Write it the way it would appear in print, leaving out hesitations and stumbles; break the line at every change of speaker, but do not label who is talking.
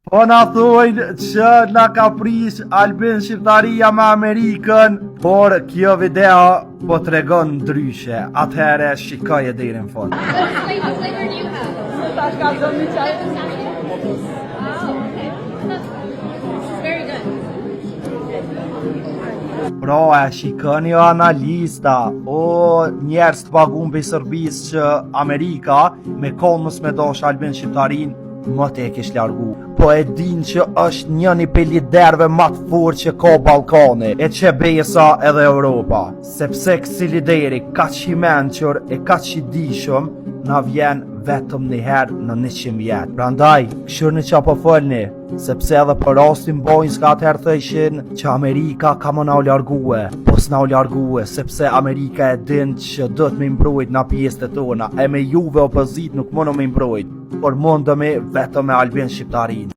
Po na thojnë që na ka prish Albin Shqiptaria me Amerikën, por kjo video po tregon ndryshe. Atëherë shikoje deri në fund.
What flavor do you have? Oh, okay. This is very good.
Pra e shikoni o analista, o njerës të pagun për sërbis që Amerika me konës me dosh Albin Shqiptarin më të e kish largu. Po e din që është njëni për liderve më të fortë që ka Ballkani, e që besa edhe Europa. Sepse kësi lideri ka që i menqër e ka që i dishëm, na vjen vetëm njëherë në 100 vjetë. Prandaj, këshurni që apo folni, sepse edhe për rastin bojnë s'ka atëherë thëshin që Amerika ka më na u largue, po s'na u largue, sepse Amerika e din që do të me mbrojt na pjesët e tona, e me juve opozit nuk më në me mbrojt, por mundëmi vetëm me Albin Shqiptarin.